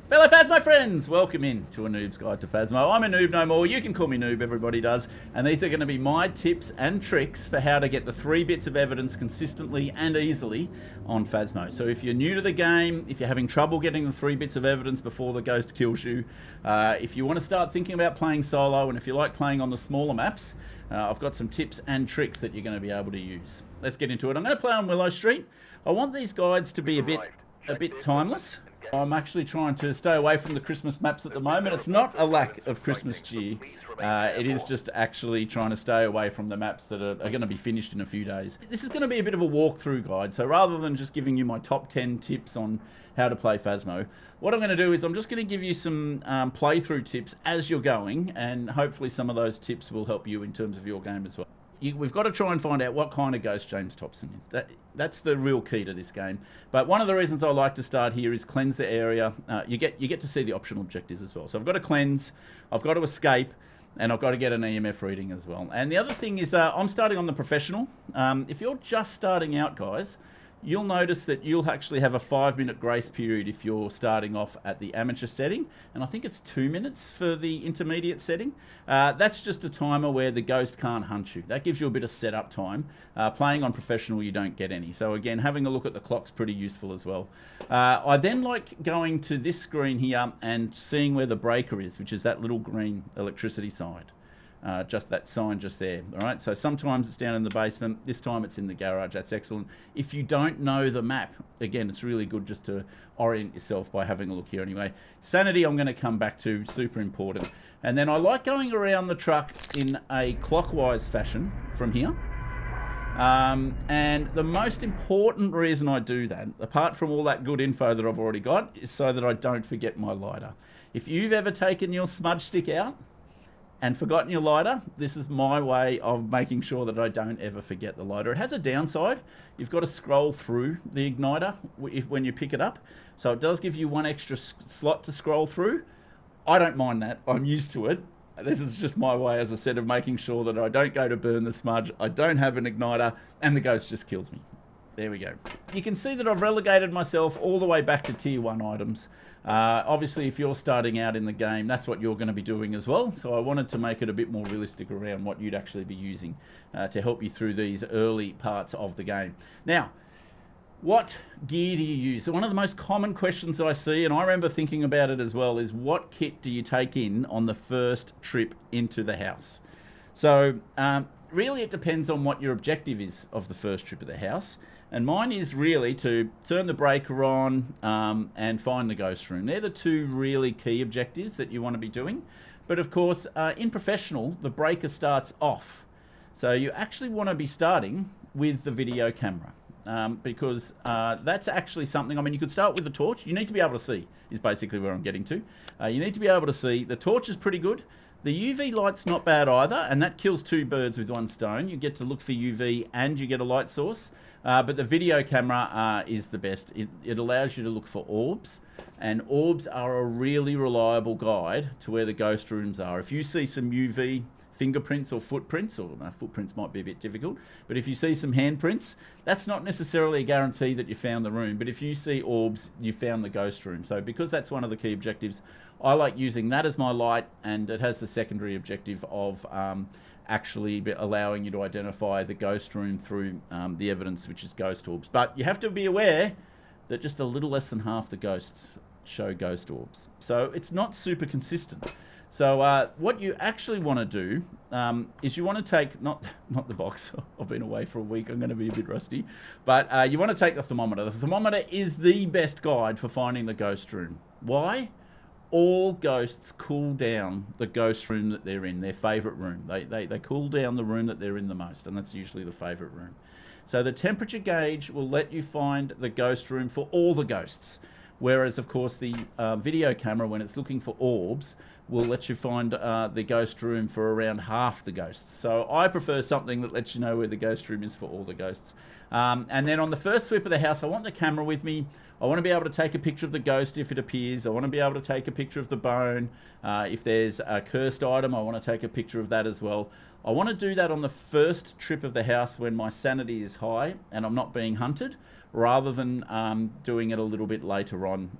Fellow Phasmo friends, welcome in to A Noob's Guide to Phasmo. I'm ANoobNoMore, you can call me Noob, everybody does, and these are going to be my tips and tricks for how to get the 3 bits of evidence consistently and easily on Phasmo. So if you're new to the game, if you're having trouble getting the 3 bits of evidence before the ghost kills you, if you want to start thinking about playing solo, and if you like playing on the smaller maps, I've got some tips and tricks that you're going to be able to use. Let's get into it. I'm going to play on Willow Street. I want these guides to be a bit timeless. I'm actually trying to stay away from the Christmas maps at the moment. It's not a lack of Christmas cheer. It is just actually trying to stay away from the maps that are going to be finished in a few days. This is going to be a bit of a walkthrough guide. So rather than just giving you my top 10 tips on how to play Phasmo, what I'm going to do is I'm just going to give you some playthrough tips as you're going, and hopefully some of those tips will help you in terms of your game as well. We've got to try and find out what kind of ghost James Thompson is. That's the real key to this game. But one of the reasons I like to start here is cleanse the area. You get to see the optional objectives as well. So I've got to cleanse, I've got to escape, and I've got to get an EMF reading as well. And the other thing is I'm starting on the professional. If you're just starting out, guys, you'll notice that you'll actually have a 5-minute grace period if you're starting off at the amateur setting, and I think it's 2 minutes for the intermediate setting. That's just a timer where the ghost can't hunt you. That gives you a bit of setup time. Playing on professional, you don't get any. So again, having a look at the clock's pretty useful as well. I then like going to this screen here and seeing where the breaker is, which is that little green electricity side. Just that sign just there. All right, so sometimes it's down in the basement, this time it's in the garage. That's excellent. If you don't know the map, again, it's really good just to orient yourself by having a look here. Anyway, sanity I'm going to come back to, super important. And then I like going around the truck in a clockwise fashion from here. And the most important reason I do that, apart from all that good info that I've already got, is so that I don't forget my lighter. If you've ever taken your smudge stick out and forgotten your lighter, this is my way of making sure that I don't ever forget the lighter. It has a downside. You've got to scroll through the igniter when you pick it up. So it does give you one extra slot to scroll through. I don't mind that. I'm used to it. This is just my way, as I said, of making sure that I don't go to burn the smudge, I don't have an igniter, and the ghost just kills me. There we go. You can see that I've relegated myself all the way back to tier 1 items. Obviously, if you're starting out in the game, that's what you're going to be doing as well. So I wanted to make it a bit more realistic around what you'd actually be using to help you through these early parts of the game. Now, what gear do you use? So one of the most common questions that I see, and I remember thinking about it as well, is what kit do you take in on the first trip into the house? So really it depends on what your objective is of the first trip of the house. And mine is really to turn the breaker on and find the ghost room. They're the 2 really key objectives that you want to be doing. But of course, in professional, the breaker starts off. So you actually want to be starting with the video camera. Because that's actually something, I mean, you could start with a torch. You need to be able to see, is basically where I'm getting to. You need to be able to see. The torch is pretty good. The UV light's not bad either, and that kills 2 birds with 1 stone. You get to look for UV and you get a light source. But the video camera is the best. It allows you to look for orbs, and orbs are a really reliable guide to where the ghost rooms are. If you see some UV fingerprints or footprints, or footprints might be a bit difficult, but if you see some handprints, that's not necessarily a guarantee that you found the room. But if you see orbs, you found the ghost room. So because that's one of the key objectives, I like using that as my light, and it has the secondary objective of actually allowing you to identify the ghost room through the evidence, which is ghost orbs. But you have to be aware that just a little less than half the ghosts show ghost orbs. So it's not super consistent. So what you actually want to do is you want to take, not the box, I've been away for a week, I'm going to be a bit rusty, but you want to take the thermometer. The thermometer is the best guide for finding the ghost room. Why? All ghosts cool down the ghost room that they're in, their favourite room. They cool down the room that they're in the most, and that's usually the favourite room. So the temperature gauge will let you find the ghost room for all the ghosts. Whereas, of course, the video camera, when it's looking for orbs, will let you find the ghost room for around half the ghosts. So I prefer something that lets you know where the ghost room is for all the ghosts. And then on the first sweep of the house, I want the camera with me. I want to be able to take a picture of the ghost if it appears. I want to be able to take a picture of the bone. If there's a cursed item, I want to take a picture of that as well. I want to do that on the first trip of the house when my sanity is high and I'm not being hunted. rather than doing it a little bit later on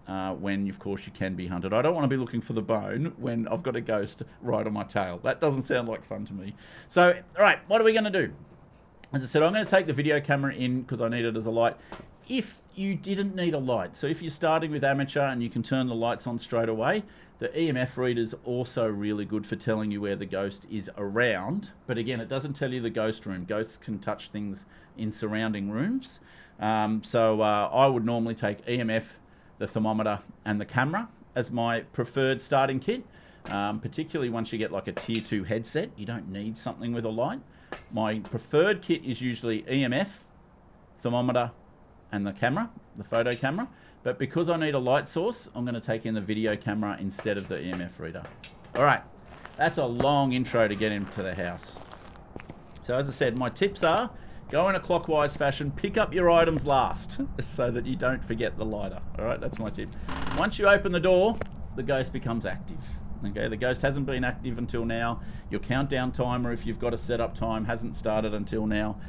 when, of course, you can be hunted. I don't want to be looking for the bone when I've got a ghost right on my tail. That doesn't sound like fun to me. So, all right, what are we going to do? As I said, I'm going to take the video camera in because I need it as a light. If you didn't need a light, so if you're starting with amateur and you can turn the lights on straight away, the EMF reader is also really good for telling you where the ghost is around. But again, it doesn't tell you the ghost room. Ghosts can touch things in surrounding rooms. So I would normally take EMF, the thermometer, and the camera as my preferred starting kit. Particularly once you get like a tier 2 headset, you don't need something with a light. My preferred kit is usually EMF, thermometer, and the camera, the photo camera. But because I need a light source, I'm going to take in the video camera instead of the EMF reader. All right, that's a long intro to get into the house. So as I said, my tips are, go in a clockwise fashion, pick up your items last so that you don't forget the lighter. All right, that's my tip. Once you open the door, the ghost becomes active. Okay, the ghost hasn't been active until now. Your countdown timer, if you've got a setup time, hasn't started until now.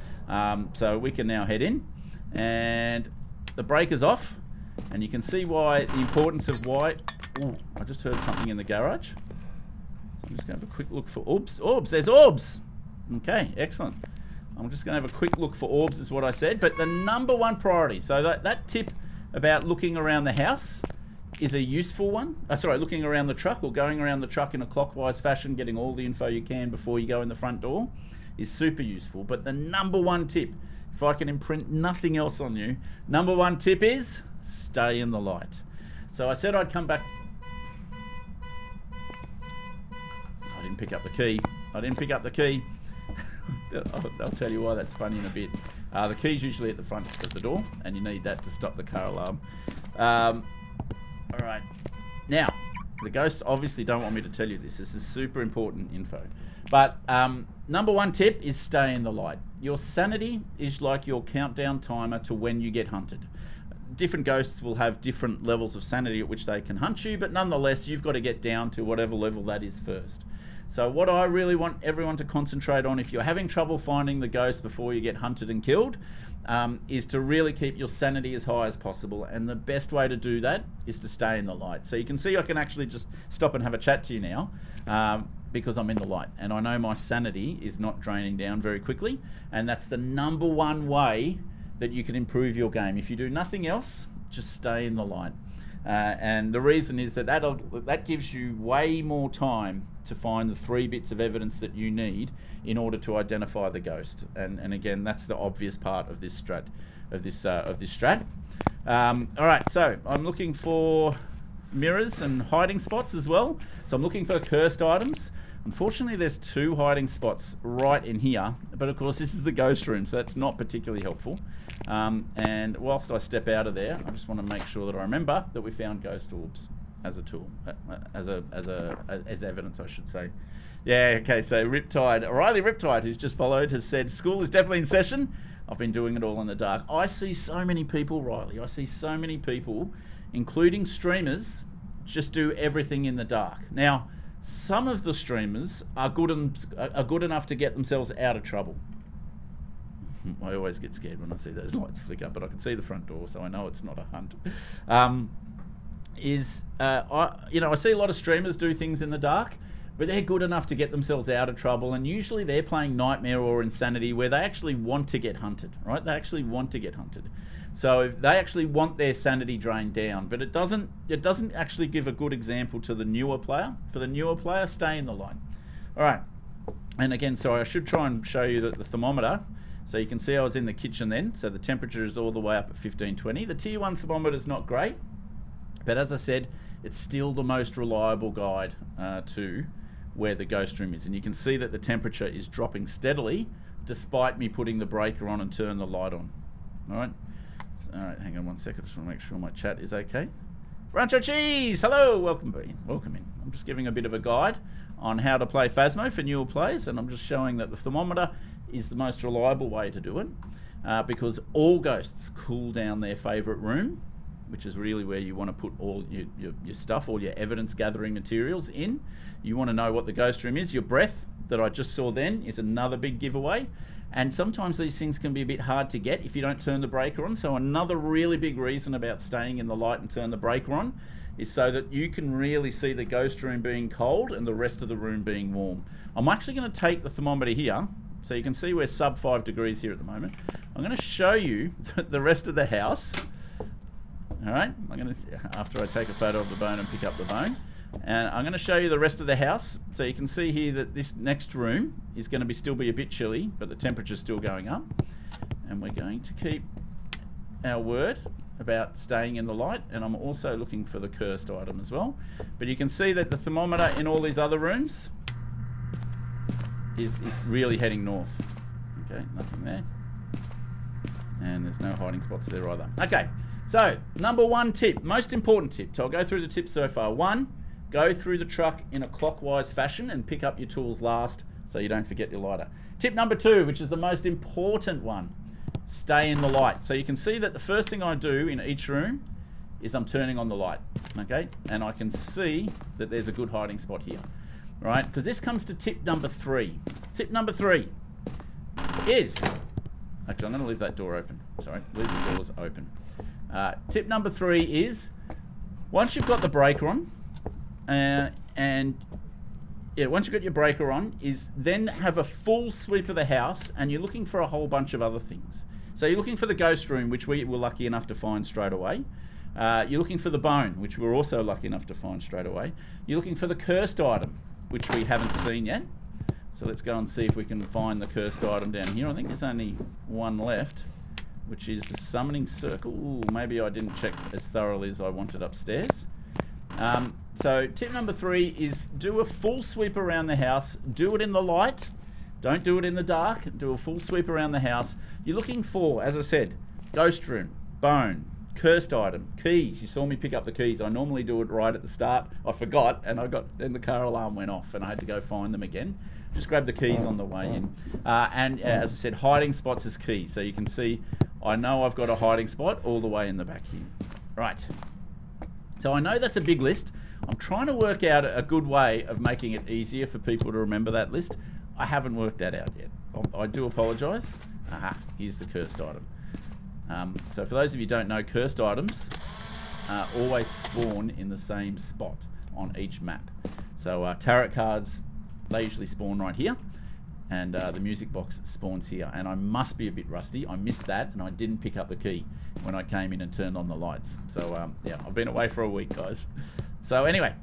So we can now head in, and the breaker's off, and you can see why the importance of why. Ooh, I just heard something in the garage. So I'm just going to have a quick look for orbs. Orbs, there's orbs. Okay, excellent. I'm just going to have a quick look for orbs, is what I said. But the number one priority, so that tip about looking around the house is a useful one. Looking around the truck or going around the truck in a clockwise fashion, getting all the info you can before you go in the front door is super useful. But the number one tip, if I can imprint nothing else on you, number one tip is stay in the light. So I said I'd come back. I didn't pick up the key. I'll tell you why that's funny in a bit. The key's usually at the front of the door, and you need that to stop the car alarm. All right. Now, the ghosts obviously don't want me to tell you this. This is super important info. But number one tip is stay in the light. Your sanity is like your countdown timer to when you get hunted. Different ghosts will have different levels of sanity at which they can hunt you, but nonetheless, you've got to get down to whatever level that is first. So what I really want everyone to concentrate on, if you're having trouble finding the ghost before you get hunted and killed, is to really keep your sanity as high as possible. And the best way to do that is to stay in the light. So you can see I can actually just stop and have a chat to you now because I'm in the light. And I know my sanity is not draining down very quickly. And that's the number one way that you can improve your game. If you do nothing else, just stay in the light. And the reason is that gives you way more time to find the 3 bits of evidence that you need in order to identify the ghost. And again, that's the obvious part of this strat. All right, so I'm looking for mirrors and hiding spots as well. So I'm looking for cursed items. Unfortunately, there's 2 hiding spots right in here, but of course this is the ghost room, so that's not particularly helpful. And whilst I step out of there, I just want to make sure that I remember that we found ghost orbs as a tool, as evidence, I should say. Yeah, okay, so Riptide, O'Reilly Riptide, who's just followed, has said, school is definitely in session. I've been doing it all in the dark. I see so many people, Riley, I see so many people, including streamers, just do everything in the dark. Now, some of the streamers are good enough to get themselves out of trouble. I always get scared when I see those lights flicker, but I can see the front door, so I know it's not a hunt. I see a lot of streamers do things in the dark, but they're good enough to get themselves out of trouble, and usually they're playing Nightmare or Insanity where they actually want to get hunted, right? They actually want to get hunted. So they actually want their sanity drained down, but it doesn't actually give a good example to the newer player. For the newer player, stay in the light. All right, and again, so I should try and show you the thermometer. So you can see I was in the kitchen then, so the temperature is all the way up at 1520. The tier 1 thermometer is not great, but as I said, it's still the most reliable guide to where the ghost room is. And you can see that the temperature is dropping steadily despite me putting the breaker on and turn the light on. All right. All right, hang on one second. Just want to make sure my chat is okay. Rancho Cheese, hello, welcome in. I'm just giving a bit of a guide on how to play Phasmo for newer players, and I'm just showing that the thermometer is the most reliable way to do it because all ghosts cool down their favourite room, which is really where you want to put all your stuff, all your evidence gathering materials in. You want to know what the ghost room is. Your breath that I just saw then is another big giveaway. And sometimes these things can be a bit hard to get if you don't turn the breaker on. So another really big reason about staying in the light and turn the breaker on is so that you can really see the ghost room being cold and the rest of the room being warm. I'm actually going to take the thermometer here, so you can see we're sub 5 degrees here at the moment. I'm going to show you the rest of the house. All right, I'm going to, after I take a photo of the bone and pick up the bone, and I'm going to show you the rest of the house. So you can see here that this next room is going to still be a bit chilly, but the temperature's still going up. And we're going to keep our word about staying in the light, and I'm also looking for the cursed item as well. But you can see that the thermometer in all these other rooms is really heading north. Okay, nothing there. And there's no hiding spots there either. Okay, so number 1 tip, most important tip. So I'll go through the tips so far. 1, go through the truck in a clockwise fashion and pick up your tools last so you don't forget your lighter. Tip number 2, which is the most important one, stay in the light. So you can see that the first thing I do in each room is I'm turning on the light, okay? And I can see that there's a good hiding spot here, right? Because this comes to tip number 3. Tip number 3 is, actually I'm going to leave that door open. Sorry, leave the doors open. Tip number 3 is, once you've got the breaker on, once you've got your breaker on, is then have a full sweep of the house, and you're looking for a whole bunch of other things. So you're looking for the ghost room, which we were lucky enough to find straight away. You're looking for the bone, which we were also lucky enough to find straight away. You're looking for the cursed item, which we haven't seen yet. So let's go and see if we can find the cursed item down here. I think there's only one left, which is the summoning circle. Ooh, maybe I didn't check as thoroughly as I wanted upstairs. So tip number 3 is do a full sweep around the house. Do it in the light. Don't do it in the dark. Do a full sweep around the house. You're looking for, as I said, ghost room, bone, cursed item, keys. You saw me pick up the keys. I normally do it right at the start. I forgot, and then the car alarm went off, and I had to go find them again. Just grab the keys on the way in. As I said, hiding spots is key. So you can see, I know I've got a hiding spot all the way in the back here. Right. So I know that's a big list. I'm trying to work out a good way of making it easier for people to remember that list. I haven't worked that out yet. I do apologise. Aha, here's the cursed item. So for those of you who don't know, cursed items always spawn in the same spot on each map. So tarot cards, they usually spawn right here, and the music box spawns here. And I must be a bit rusty. I missed that, and I didn't pick up the key when I came in and turned on the lights. So yeah, I've been away for a week, guys. So anyway,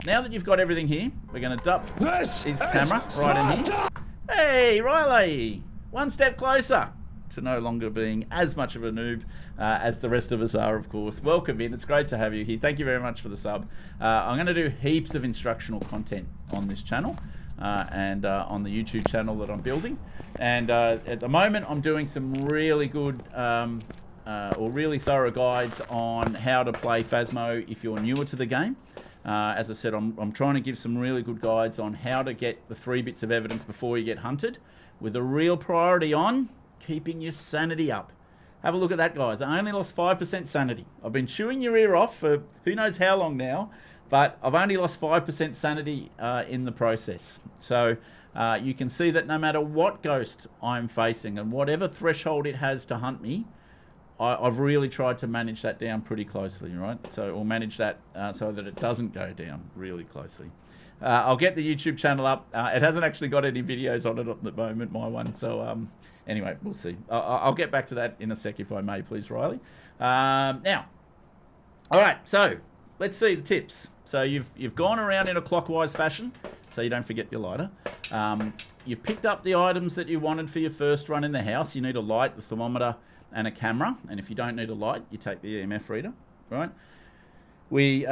now that you've got everything here, we're going to dump his camera right in here. Hey, Riley! One step closer to no longer being as much of a noob as the rest of us are, of course. Welcome in. It's great to have you here. Thank you very much for the sub. I'm going to do heaps of instructional content on this channel and on the YouTube channel that I'm building. And at the moment, I'm doing some really good or really thorough guides on how to play Phasmo if you're newer to the game. As I said, I'm trying to give some really good guides on how to get the 3 bits of evidence before you get hunted, with a real priority on keeping your sanity up. Have a look at that, guys. I only lost 5% sanity. I've been chewing your ear off for who knows how long now, but I've only lost 5% sanity in the process. So you can see that no matter what ghost I'm facing and whatever threshold it has to hunt me, I've really tried to manage that down pretty closely, right? So, or manage that so that it doesn't go down really closely. I'll get the YouTube channel up. It hasn't actually got any videos on it at the moment, my one. So anyway, we'll see. I'll get back to that in a sec if I may, please, Riley. Now, all right, so let's see the tips. So you've gone around in a clockwise fashion, so you don't forget your lighter. You've picked up the items that you wanted for your first run in the house. You need a light, the thermometer, and a camera. And if you don't need a light, you take the EMF reader, right? We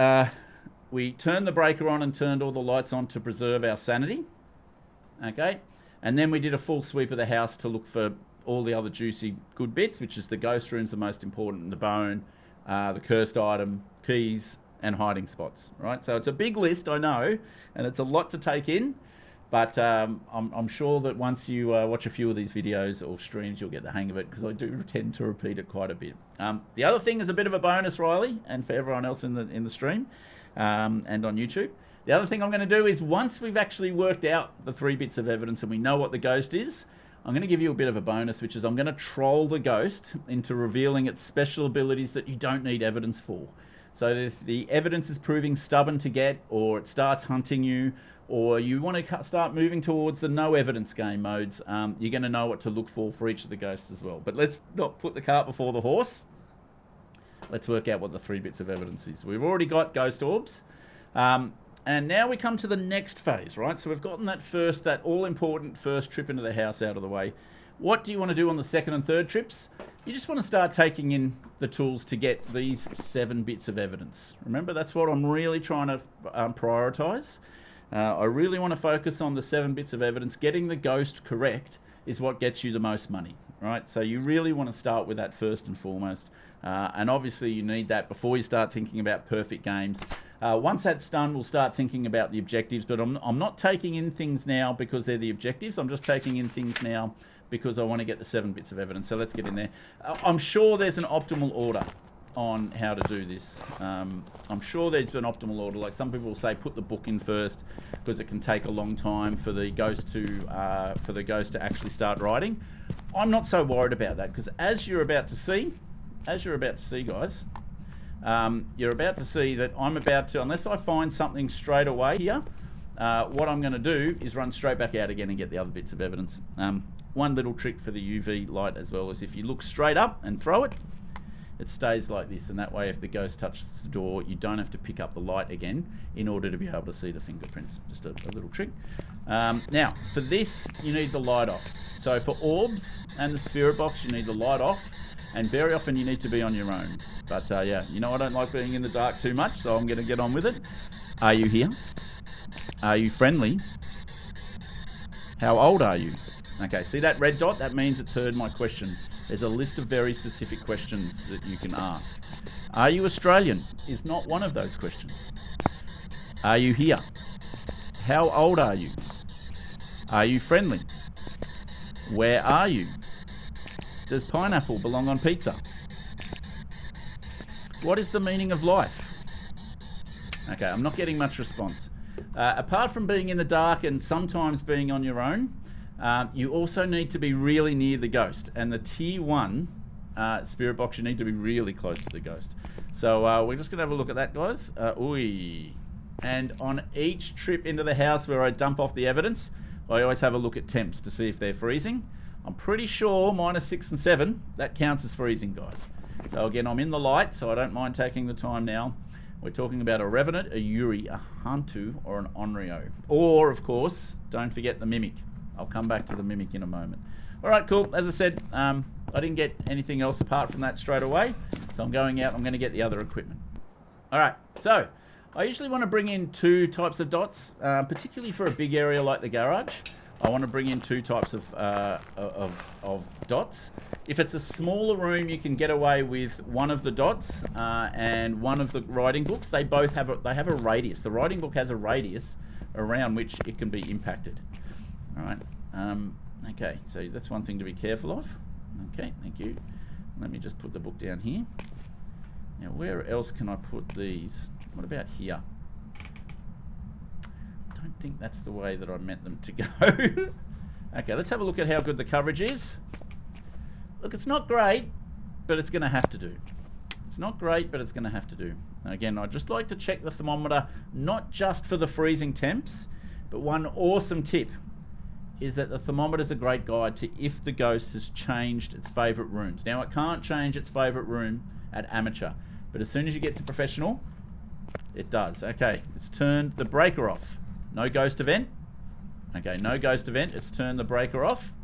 turned the breaker on and turned all the lights on to preserve our sanity, okay? And then we did a full sweep of the house to look for all the other juicy good bits, which is the ghost room's the most important, the bone, the cursed item, keys, and hiding spots, right? So it's a big list, I know, and it's a lot to take in, but I'm sure that once you watch a few of these videos or streams, you'll get the hang of it, because I do tend to repeat it quite a bit. The other thing is a bit of a bonus, Riley, and for everyone else in the stream. and on YouTube. The other thing I'm going to do is, once we've actually worked out the 3 bits of evidence and we know what the ghost is, I'm going to give you a bit of a bonus, which is I'm going to troll the ghost into revealing its special abilities that you don't need evidence for. So if the evidence is proving stubborn to get, or it starts hunting you, or you want to start moving towards the no evidence game modes, you're going to know what to look for each of the ghosts as well. But let's not put the cart before the horse. Let's work out what the 3 bits of evidence is. We've already got ghost orbs. And now we come to the next phase, right? So we've gotten that all-important first trip into the house out of the way. What do you want to do on the second and third trips? You just want to start taking in the tools to get these 7 bits of evidence. Remember, that's what I'm really trying to prioritize. I really want to focus on the 7 bits of evidence. Getting the ghost correct is what gets you the most money, right? So you really want to start with that first and foremost. And obviously you need that before you start thinking about perfect games. Once that's done, we'll start thinking about the objectives, but I'm not taking in things now because they're the objectives. I'm just taking in things now because I want to get the 7 bits of evidence. So let's get in there. I'm sure there's an optimal order on how to do this. I'm sure there's an optimal order. Like some people will say, put the book in first because it can take a long time for the ghost to actually start writing. I'm not so worried about that, because as you're about to see, guys, you're about to see that I'm about to, unless I find something straight away here, what I'm going to do is run straight back out again and get the other bits of evidence. One little trick for the UV light as well is if you look straight up and throw it, it stays like this, and that way if the ghost touches the door, you don't have to pick up the light again in order to be able to see the fingerprints. Just a little trick. Now, for this, you need the light off. So for orbs and the spirit box, you need the light off, and very often you need to be on your own. But yeah, you know I don't like being in the dark too much, so I'm going to get on with it. Are you here? Are you friendly? How old are you? Okay, see that red dot? That means it's heard my question. There's a list of very specific questions that you can ask. Are you Australian? Is not one of those questions. Are you here? How old are you? Are you friendly? Where are you? Does pineapple belong on pizza? What is the meaning of life? Okay, I'm not getting much response. Apart from being in the dark and sometimes being on your own, you also need to be really near the ghost. And the tier 1 spirit box, you need to be really close to the ghost. So we're just going to have a look at that, guys. And on each trip into the house where I dump off the evidence, I always have a look at temps to see if they're freezing. I'm pretty sure -6 and 7, that counts as freezing, guys. So again, I'm in the light, so I don't mind taking the time now. We're talking about a Revenant, a Yuri, a Hantu, or an Onryo. Or, of course, don't forget the Mimic. I'll come back to the Mimic in a moment. All right, cool. As I said, I didn't get anything else apart from that straight away. So I'm going out. I'm going to get the other equipment. All right. So I usually want to bring in 2 types of dots, particularly for a big area like the garage. I want to bring in 2 types of dots. If it's a smaller room, you can get away with one of the dots and one of the writing books. They both have a radius. The writing book has a radius around which it can be impacted. All right. Okay, so that's one thing to be careful of. Okay, thank you. Let me just put the book down here. Now, where else can I put these? What about here? I don't think that's the way that I meant them to go. Okay, let's have a look at how good the coverage is. Look, it's not great, but it's going to have to do. It's not great, but it's going to have to do. Again, I'd just like to check the thermometer, not just for the freezing temps, but one awesome tip is that the thermometer is a great guide to if the ghost has changed its favourite rooms. Now, it can't change its favourite room at amateur, but as soon as you get to professional, it does. Okay, it's turned the breaker off. No ghost event. Okay, no ghost event. It's turned the breaker off.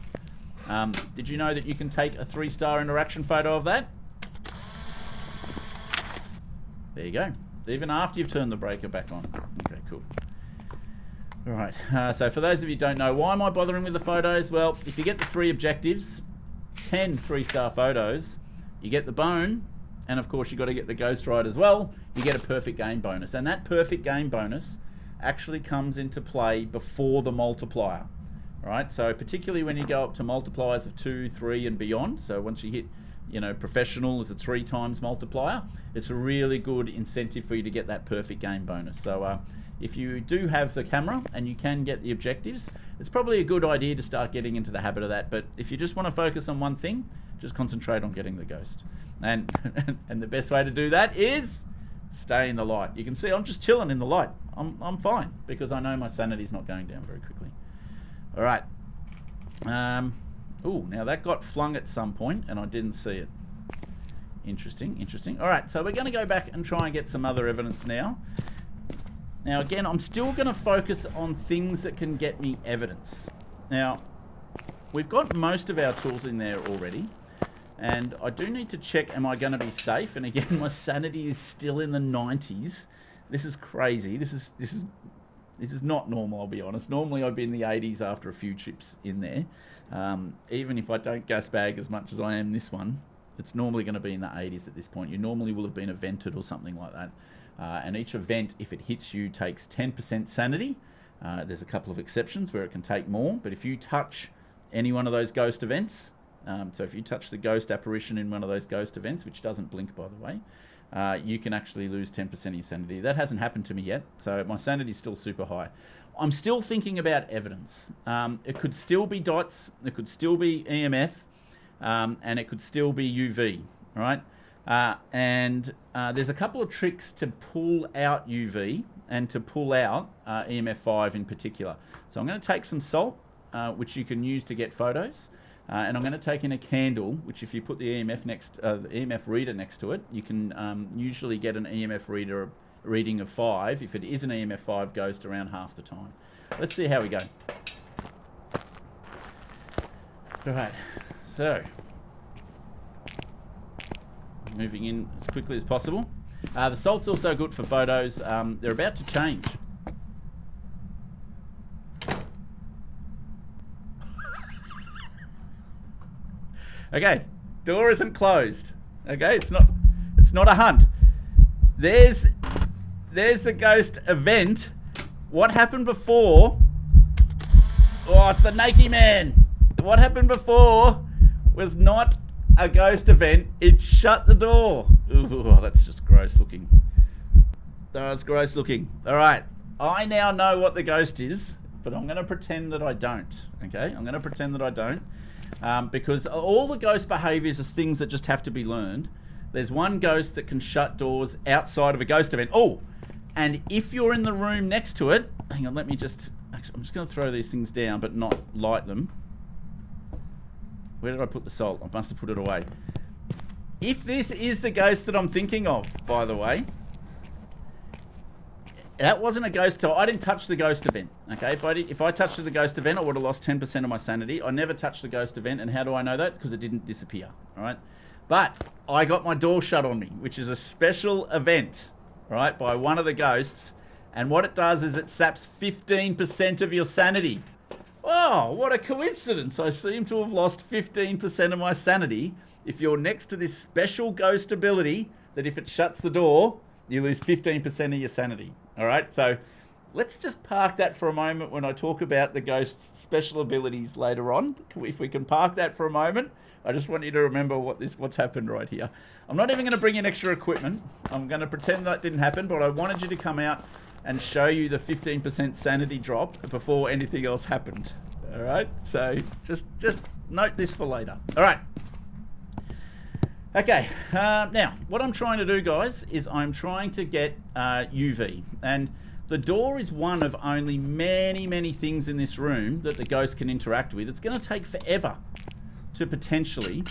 Did you know that you can take a 3-star interaction photo of that? There you go. Even after you've turned the breaker back on. Okay, cool. All right, so for those of you who don't know, why am I bothering with the photos? Well, if you get the 3 objectives, 10 3-star photos, you get the bone, and of course you've got to get the ghost right as well, you get a perfect game bonus. And that perfect game bonus actually comes into play before the multiplier. All right, so particularly when you go up to multipliers of 2, 3 and beyond, so once you hit you know, professional is a 3 times multiplier. It's a really good incentive for you to get that perfect game bonus. So if you do have the camera and you can get the objectives, it's probably a good idea to start getting into the habit of that. But if you just want to focus on one thing, just concentrate on getting the ghost. And and the best way to do that is stay in the light. You can see I'm just chilling in the light. I'm fine because I know my sanity's not going down very quickly. All right. Oh, now that got flung at some point and I didn't see it. Interesting, interesting. All right, so we're going to go back and try and get some other evidence now. Now, again, I'm still going to focus on things that can get me evidence. Now, we've got most of our tools in there already. And I do need to check, am I going to be safe? And again, my sanity is still in the 90s. This is crazy. This is not normal, I'll be honest. Normally I'd be in the 80s after a few chips in there. Even if I don't gas bag as much as I am this one, it's normally going to be in the 80s at this point. You normally will have been evented or something like that. And each event, if it hits you, takes 10% sanity. There's a couple of exceptions where it can take more. But if you touch any one of those ghost events, so if you touch the ghost apparition in one of those ghost events, which doesn't blink, by the way, you can actually lose 10% of your sanity. That hasn't happened to me yet, so my sanity is still super high. I'm still thinking about evidence. It could still be dots, it could still be EMF, and it could still be UV, right? And there's a couple of tricks to pull out UV and to pull out EMF5 in particular. So I'm going to take some salt, which you can use to get photos. And I'm going to take in a candle, which if you put the EMF reader next to it, you can usually get an EMF reader reading of 5. If it is an EMF 5 ghost, around half the time. Let's see how we go. All right, so moving in as quickly as possible. The salt's also good for photos. They're about to change. Okay, door isn't closed. Okay, it's not a hunt. There's the ghost event. What happened before? Oh, it's the Nakey Man. What happened before was not a ghost event. It shut the door. Ooh, that's just gross looking. Oh, it's gross looking. All right, I now know what the ghost is, but I'm going to pretend that I don't. Okay, I'm going to pretend that I don't. Because all the ghost behaviours is things that just have to be learned. There's one ghost that can shut doors outside of a ghost event. Oh, and if you're in the room next to it, hang on, let me just, actually, I'm just going to throw these things down, but not light them. Where did I put the salt? I must have put it away. If this is the ghost that I'm thinking of, by the way, that wasn't a ghost. I didn't touch the ghost event. Okay, if I touched the ghost event, I would have lost 10% of my sanity. I never touched the ghost event, and how do I know that? Because it didn't disappear. All right, but I got my door shut on me, which is a special event, right, by one of the ghosts, and what it does is it saps 15% of your sanity. Oh, what a coincidence! I seem to have lost 15% of my sanity. If you're next to this special ghost ability, that if it shuts the door, you lose 15% of your sanity. All right, so let's just park that for a moment when I talk about the ghost's special abilities later on. If we can park that for a moment, I just want you to remember what's happened right here. I'm not even going to bring in extra equipment. I'm going to pretend that didn't happen, but I wanted you to come out and show you the 15% sanity drop before anything else happened. All right, so just note this for later. All right. Okay, now, what I'm trying to do, guys, is I'm trying to get UV. And the door is one of only many, many things in this room that the ghost can interact with. It's going to take forever to potentially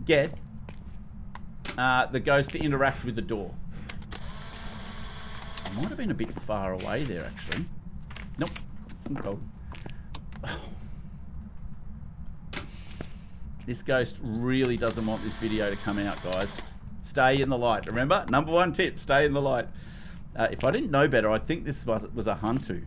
get the ghost to interact with the door. I might have been a bit far away there, actually. Nope. Oh. This ghost really doesn't want this video to come out, guys. Stay in the light. Remember, number one tip, stay in the light. If I didn't know better, I'd think this was a Hantu.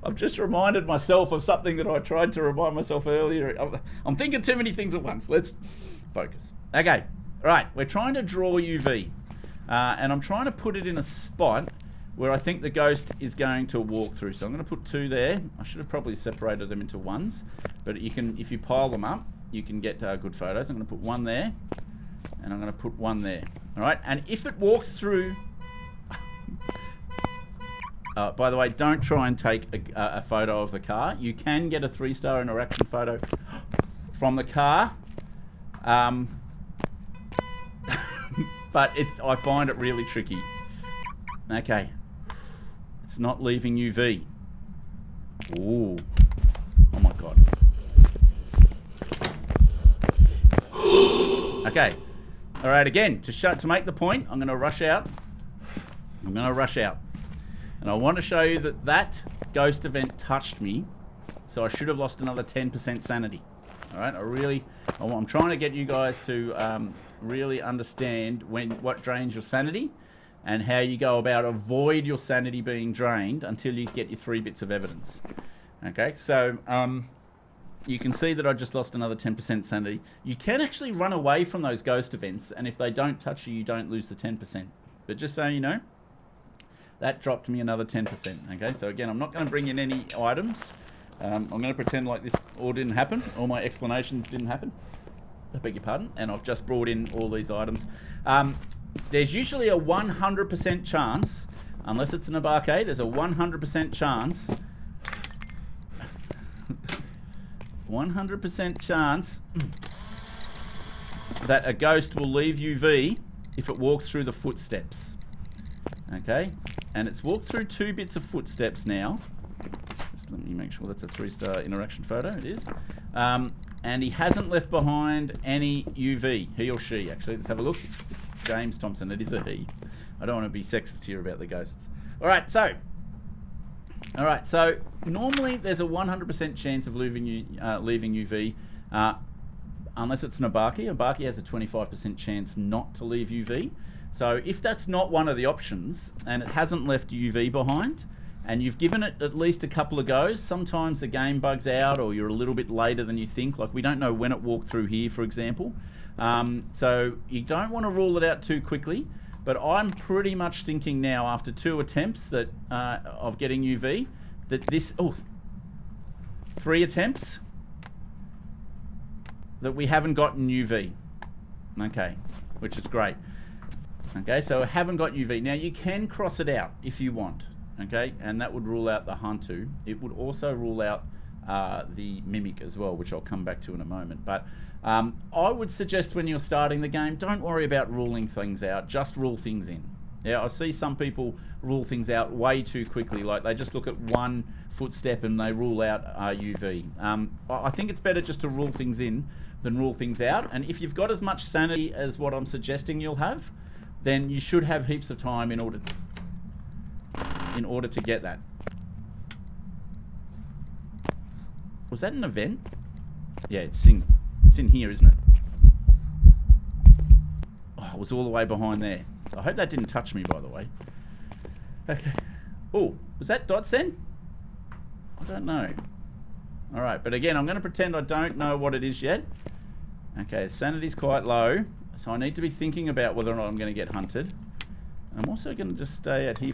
I've just reminded myself of something that I tried to remind myself earlier. I'm thinking too many things at once. Let's focus. Okay. Right, we're trying to draw UV. And I'm trying to put it in a spot where I think the ghost is going to walk through. So I'm going to put 2 there. I should have probably separated them into ones. But you can, if you pile them up, you can get good photos. I'm going to put 1 there. And I'm going to put 1 there. All right, and if it walks through... by the way, don't try and take a photo of the car. You can get a 3-star interaction photo from the car. But I find it really tricky. Okay. It's not leaving UV. Ooh. Oh my god. Okay. Alright, again, to make the point, I'm going to rush out. I'm going to rush out. And I want to show you that that ghost event touched me. So I should have lost another 10% sanity. Alright, I'm trying to get you guys to really understand what drains your sanity and how you go about avoid your sanity being drained until you get your 3 bits of evidence. Okay, so you can see that I just lost another 10% sanity. You can actually run away from those ghost events, and if they don't touch you, you don't lose the 10%. But just so you know, that dropped me another 10%. Okay, so again, I'm not going to bring in any items. I'm going to pretend like this all didn't happen. All my explanations didn't happen. I beg your pardon. And I've just brought in all these items. There's usually a 100% chance, unless it's an Abake, there's a 100% chance 100% chance that a ghost will leave UV if it walks through the footsteps. Okay? And it's walked through 2 bits of footsteps now. Just let me make sure that's a 3-star interaction photo. It is. And he hasn't left behind any UV. He or she, actually. Let's have a look. It's James Thompson. It is a he. I don't want to be sexist here about the ghosts. Alright, so normally there's a 100% chance of leaving UV, unless it's an Abake. Abake has a 25% chance not to leave UV. So if that's not one of the options, and it hasn't left UV behind, and you've given it at least a couple of goes, sometimes the game bugs out or you're a little bit later than you think. Like we don't know when it walked through here, for example. So you don't want to rule it out too quickly. But I'm pretty much thinking now, after 2 attempts that of getting UV, that this... Oh, 3 attempts that we haven't gotten UV. Okay, which is great. Okay, so I haven't got UV. Now, you can cross it out if you want. Okay, and that would rule out the Hantu. It would also rule out the Mimic as well, which I'll come back to in a moment. But I would suggest when you're starting the game, don't worry about ruling things out, just rule things in. Yeah, I see some people rule things out way too quickly, like they just look at 1 footstep and they rule out UV. I think it's better just to rule things in than rule things out, and if you've got as much sanity as what I'm suggesting you'll have, then you should have heaps of time in order to get that. Was that an event? Yeah, it's in here, isn't it? Oh, it was all the way behind there. I hope that didn't touch me, by the way. Okay. Oh, was that dots then? I don't know. Alright, but again, I'm going to pretend I don't know what it is yet. Okay, sanity's quite low, so I need to be thinking about whether or not I'm going to get hunted. I'm also going to just stay at here.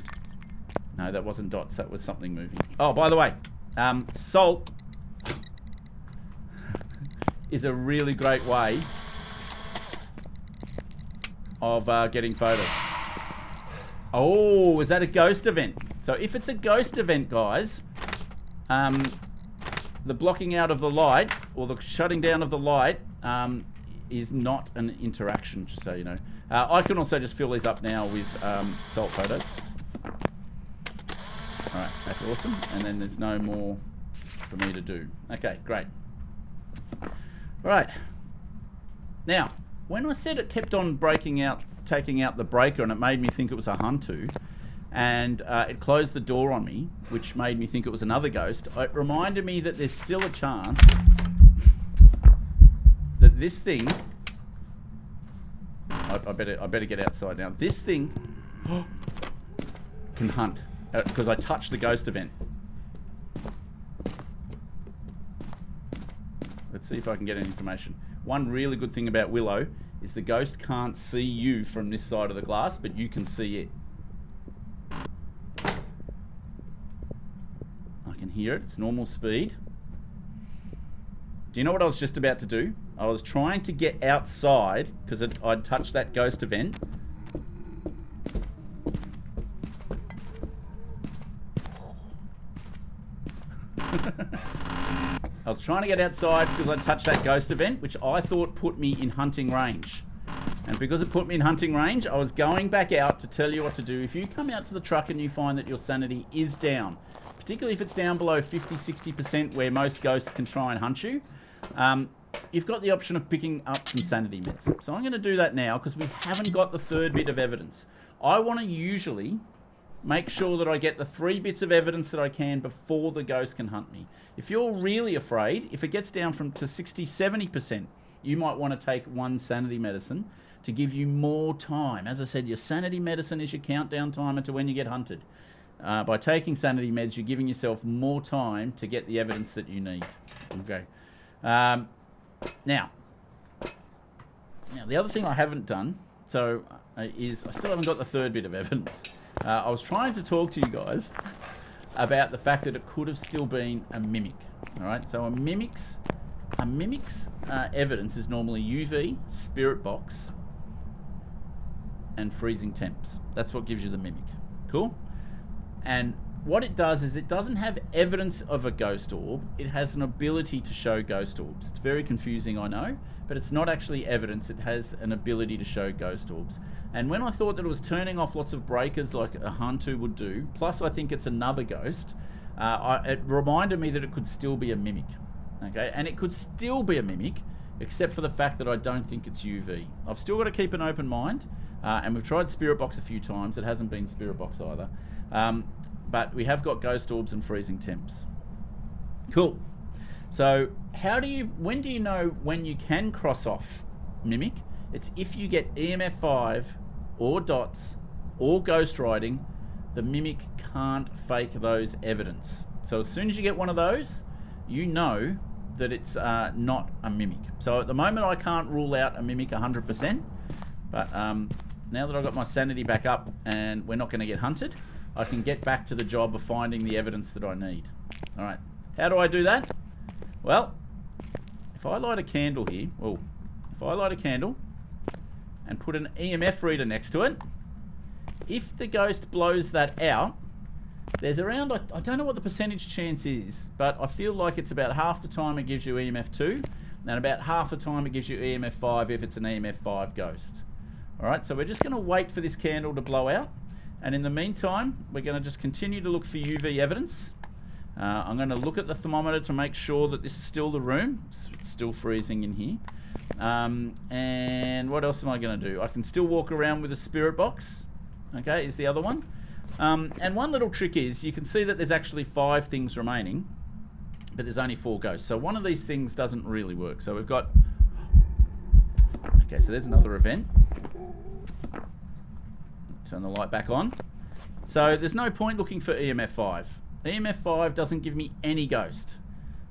No, that wasn't dots, that was something moving. Oh, by the way, salt is a really great way of getting photos. Oh, is that a ghost event? So if it's a ghost event, guys, the blocking out of the light or the shutting down of the light is not an interaction, just so you know. I can also just fill these up now with salt photos. Alright, that's awesome. And then there's no more for me to do. Okay, great. Alright. Now, when I said it kept on breaking out, taking out the breaker, and it made me think it was a Hantu, and it closed the door on me, which made me think it was another ghost, it reminded me that there's still a chance that this thing... I better get outside now. This thing can hunt, because I touched the ghost event. Let's see if I can get any information. One really good thing about Willow is the ghost can't see you from this side of the glass, but you can see it. I can hear it. It's normal speed. Do you know what I was just about to do? I was trying to get outside because I'd touched that ghost event. I was trying to get outside because I touched that ghost event, which I thought put me in hunting range. And because it put me in hunting range, I was going back out to tell you what to do. If you come out to the truck and you find that your sanity is down, particularly if it's down below 50-60% where most ghosts can try and hunt you, you've got the option of picking up some sanity meds. So I'm going to do that now because we haven't got the third bit of evidence. I want to usually make sure that I get the 3 bits of evidence that I can before the ghost can hunt me. If you're really afraid, if it gets down to 60-70%, you might want to take 1 sanity medicine to give you more time. As I said, your sanity medicine is your countdown timer to when you get hunted. By taking sanity meds, you're giving yourself more time to get the evidence that you need. Okay. Now, the other thing I haven't done, is I still haven't got the third bit of evidence. I was trying to talk to you guys about the fact that it could have still been a mimic. All right, so a mimic's evidence is normally UV, spirit box, and freezing temps. That's what gives you the mimic. Cool? And what it does is it doesn't have evidence of a ghost orb. It has an ability to show ghost orbs. It's very confusing, I know, but it's not actually evidence. It has an ability to show ghost orbs. And when I thought that it was turning off lots of breakers like a Hantu would do, plus I think it's another ghost, it reminded me that it could still be a mimic. Okay, and it could still be a mimic, except for the fact that I don't think it's UV. I've still got to keep an open mind, and we've tried Spirit Box a few times. It hasn't been Spirit Box either. But we have got ghost orbs and freezing temps. Cool. So when do you know when you can cross off mimic? It's if you get EMF 5 or dots or ghost riding, the mimic can't fake those evidence. So as soon as you get one of those, you know that it's not a mimic. So at the moment I can't rule out a mimic 100%, but now that I've got my sanity back up and we're not going to get hunted, I can get back to the job of finding the evidence that I need. All right, how do I do that? Well, if I light a candle here, and put an EMF reader next to it, if the ghost blows that out, there's around, I don't know what the percentage chance is, but I feel like it's about half the time it gives you EMF 2, and about half the time it gives you EMF 5 if it's an EMF 5 ghost. Alright, so we're just going to wait for this candle to blow out, and in the meantime, we're going to just continue to look for UV evidence. I'm going to look at the thermometer to make sure that this is still the room. It's still freezing in here. And what else am I going to do? I can still walk around with a spirit box. Okay, is the other one. And one little trick is, you can see that there's actually 5 things remaining, but there's only 4 ghosts. So one of these things doesn't really work. So we've got... Okay, so there's another event. Turn the light back on. So there's no point looking for EMF 5. EMF 5 doesn't give me any ghost.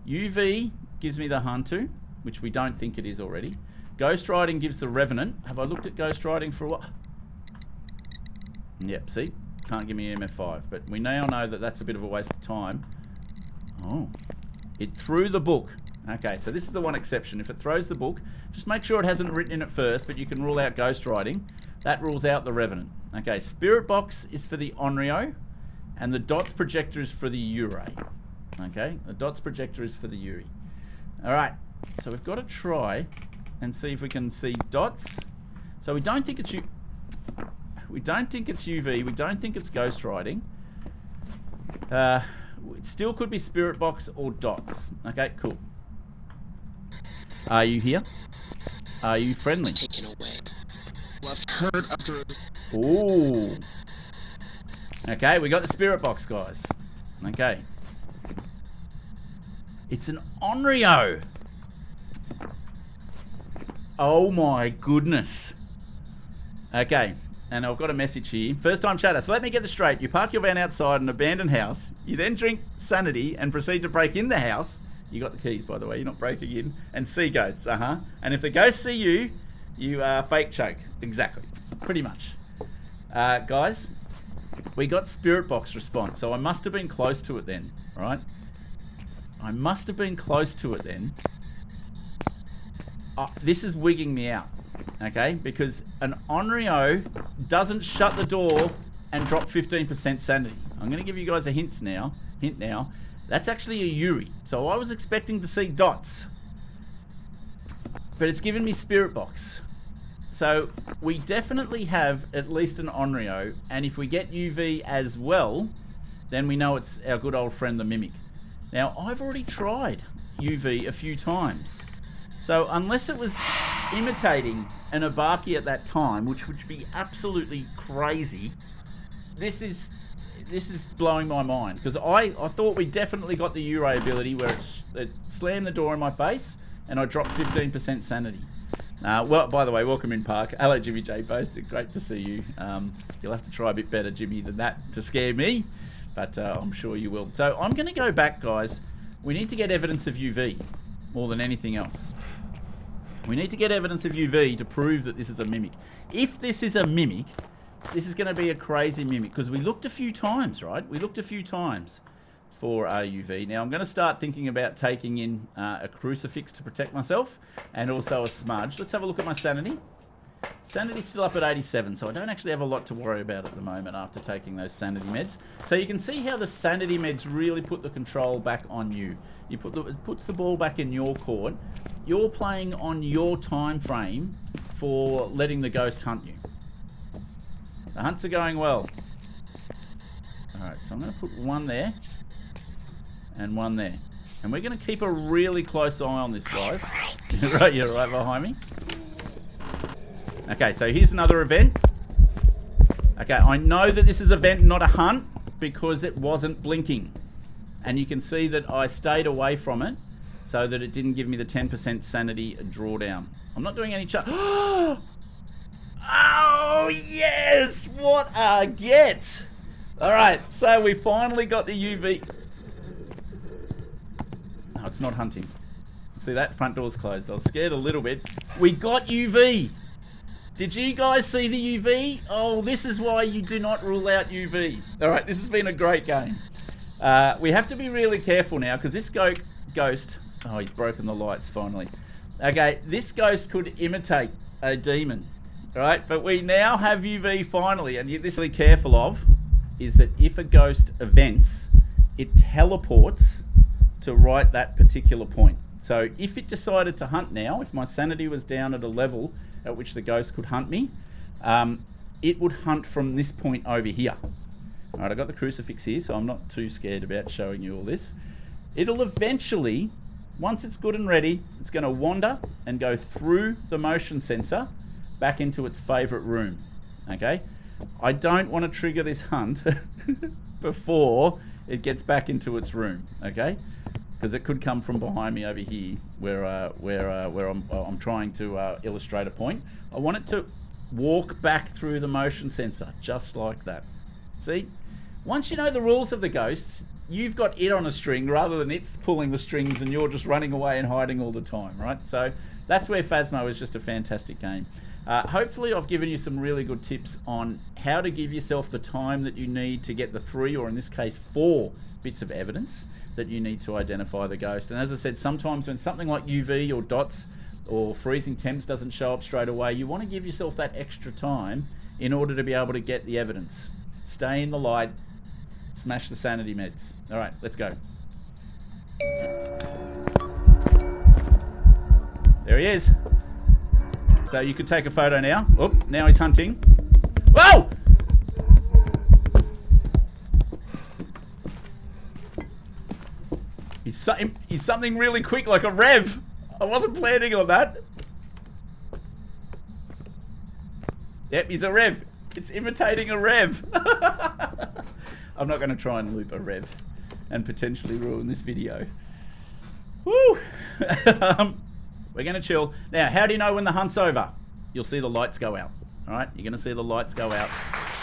UV gives me the Hantu, which we don't think it is already. Ghost riding gives the Revenant. Have I looked at ghost riding for a while? Yep, see? Can't give me EMF 5, but we now know that that's a bit of a waste of time. Oh, it threw the book. Okay, so this is the one exception. If it throws the book, just make sure it hasn't written in it first, but you can rule out ghost riding. That rules out the Revenant. Okay, Spirit Box is for the Onryo, and the dots projector is for the Urey. Okay, the dots projector is for the Urey. All right, so we've got to try and see if we can see dots. So we don't think it's we don't think it's UV. We don't think it's ghost riding. It still could be Spirit Box or dots. Okay, cool. Are you here? Are you friendly? Taken away. Left heard after. Ooh. Okay, we got the Spirit Box, guys. Okay. It's an Onryo. Oh my goodness. Okay, and I've got a message here. First time chatter. So let me get this straight. You park your van outside an abandoned house. You then drink sanity and proceed to break in the house. You got the keys, by the way. You're not breaking in. And see ghosts. And if the ghosts see you, You fake choke. Exactly. Pretty much. Guys, we got spirit box response, so I must have been close to it then, right? I must have been close to it then. This is wigging me out, okay? Because an Onryo doesn't shut the door and drop 15% sanity. I'm going to give you guys a hint now. That's actually a Yuri. So I was expecting to see dots. But it's given me spirit box. So we definitely have at least an Onryo. And if we get UV as well, then we know it's our good old friend the Mimic. Now, I've already tried UV a few times. So unless it was imitating an Abaki at that time, which would be absolutely crazy, this is blowing my mind. Because I thought we definitely got the Ure ability where it slammed the door in my face and I dropped 15% sanity. Well, by the way, welcome in, Park. Hello, Jimmy J. Both. Great to see you. You'll have to try a bit better, Jimmy, than that to scare me. But I'm sure you will. So I'm going to go back, guys. We need to get evidence of UV more than anything else. We need to get evidence of UV to prove that this is a Mimic. If this is a Mimic, this is going to be a crazy Mimic because we looked a few times, right? We looked a few times for UV. Now I'm going to start thinking about taking in a crucifix to protect myself and also a smudge. Let's have a look at my sanity. Sanity's still up at 87, so I don't actually have a lot to worry about at the moment after taking those sanity meds. So you can see how the sanity meds really put the control back on you. It puts the ball back in your court. You're playing on your time frame for letting the ghost hunt you. The hunts are going well. Alright, so I'm going to put one there and one there. And we're going to keep a really close eye on this, guys. Right, you're right behind me. Okay, so here's another event. Okay, I know that this is event, not a hunt, because it wasn't blinking. And you can see that I stayed away from it so that it didn't give me the 10% sanity drawdown. I'm not doing any Oh, yes! What a get! Alright, so we finally got the UV. No, it's not hunting. See that? Front door's closed. I was scared a little bit. We got UV! Did you guys see the UV? Oh, this is why you do not rule out UV. Alright, this has been a great game. We have to be really careful now because this ghost... Oh, he's broken the lights finally. Okay, this ghost could imitate a demon. Alright, but we now have UV finally. And this to be careful of is that if a ghost events, it teleports to right that particular point. So if it decided to hunt now, if my sanity was down at a level at which the ghost could hunt me, it would hunt from this point over here. Alright, I've got the crucifix here, so I'm not too scared about showing you all this. It'll eventually, once it's good and ready, it's going to wander and go through the motion sensor back into its favourite room. Okay? I don't want to trigger this hunt before it gets back into its room. Okay? Because it could come from behind me over here where I'm trying to illustrate a point. I want it to walk back through the motion sensor, just like that. See? Once you know the rules of the ghosts, you've got it on a string rather than it's pulling the strings and you're just running away and hiding all the time, right? So that's where Phasmo is just a fantastic game. Hopefully I've given you some really good tips on how to give yourself the time that you need to get the 3, or in this case 4 bits of evidence that you need to identify the ghost. And as I said, sometimes when something like UV or dots or freezing temps doesn't show up straight away, you want to give yourself that extra time in order to be able to get the evidence. Stay in the light, smash the sanity meds. Alright, let's go. There he is. So you could take a photo now. Oh, now he's hunting. Whoa! He's something really quick, like a rev. I wasn't planning on that. Yep, he's a rev. It's imitating a rev. I'm not going to try and loop a rev and potentially ruin this video. Woo! We're going to chill. Now, how do you know when the hunt's over? You'll see the lights go out. All right? You're going to see the lights go out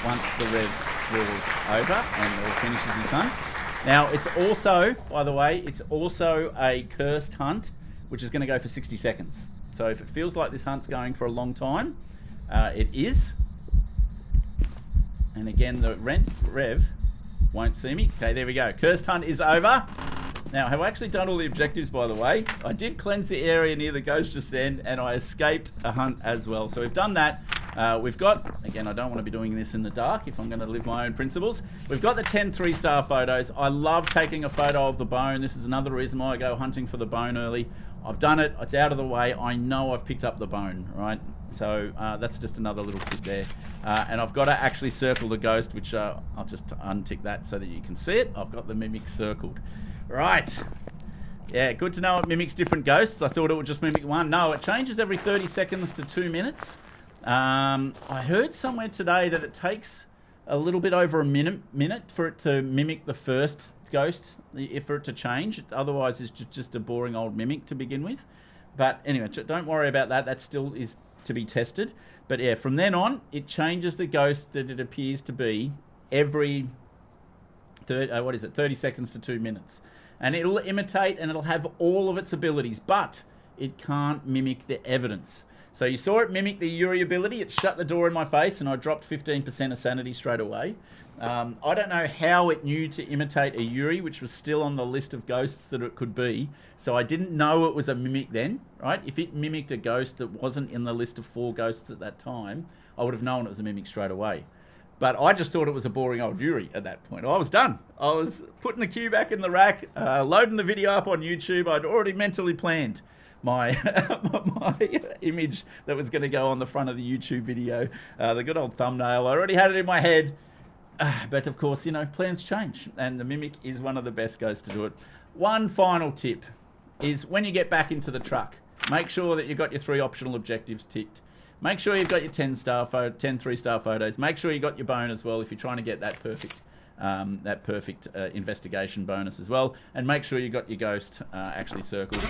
once the rev rolls over and finishes his hunt. Now, it's also, by the way, it's also a cursed hunt, which is going to go for 60 seconds. So if it feels like this hunt's going for a long time, it is. And again, the Rev won't see me. Okay, there we go. Cursed hunt is over. Now, have I actually done all the objectives, by the way? I did cleanse the area near the ghost just then, and I escaped a hunt as well. So we've done that. We've got, again, I don't want to be doing this in the dark if I'm going to live my own principles. We've got the 10 3-star photos. I love taking a photo of the bone. This is another reason why I go hunting for the bone early. I've done it. It's out of the way. I know I've picked up the bone, right? So that's just another little tip there. And I've got to actually circle the ghost, which I'll just untick that so that you can see it. I've got the mimic circled. Right. Yeah, good to know it mimics different ghosts. I thought it would just mimic one. No, it changes every 30 seconds to 2 minutes. I heard somewhere today that it takes a little bit over a minute for it to mimic the first ghost, for it to change. Otherwise, it's just a boring old mimic to begin with. But anyway, don't worry about that. That still is to be tested. But yeah, from then on, it changes the ghost that it appears to be every 30 seconds to 2 minutes. And it'll imitate and it'll have all of its abilities, but it can't mimic the evidence. So you saw it mimic the Yuri ability. It shut the door in my face and I dropped 15% of sanity straight away. I don't know how it knew to imitate a Yuri, which was still on the list of ghosts that it could be. So I didn't know it was a mimic then, right? If it mimicked a ghost that wasn't in the list of 4 ghosts at that time, I would have known it was a mimic straight away. But I just thought it was a boring old Yuri at that point. I was done. I was putting the cue back in the rack, loading the video up on YouTube. I'd already mentally planned my image that was going to go on the front of the YouTube video, the good old thumbnail. I already had it in my head. But of course, you know, plans change. And the mimic is one of the best ghosts to do it. One final tip is when you get back into the truck, make sure that you've got your 3 optional objectives ticked. Make sure you've got your 10 3-star photos. Make sure you got your bone as well if you're trying to get that perfect investigation bonus as well. And make sure you got your ghost actually circled.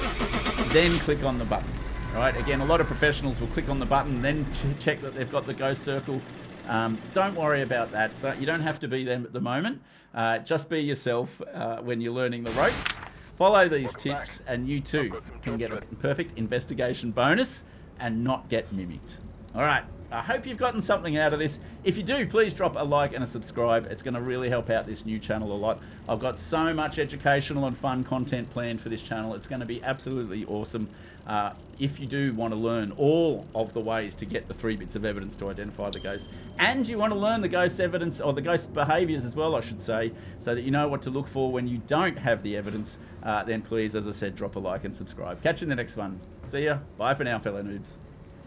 Then click on the button. All right. Again, a lot of professionals will click on the button, then check that they've got the ghost circle. Don't worry about that. But you don't have to be them at the moment. Just be yourself when you're learning the ropes. Follow these tips, and you too can get a perfect investigation bonus and not get mimicked. All right, I hope you've gotten something out of this. If you do, please drop a like and a subscribe. It's going to really help out this new channel a lot. I've got so much educational and fun content planned for this channel. It's going to be absolutely awesome. If you do want to learn all of the ways to get the 3 bits of evidence to identify the ghost, and you want to learn the ghost evidence, or the ghost behaviors as well, I should say, so that you know what to look for when you don't have the evidence, then please, as I said, drop a like and subscribe. Catch you in the next one. See ya. Bye for now, fellow noobs.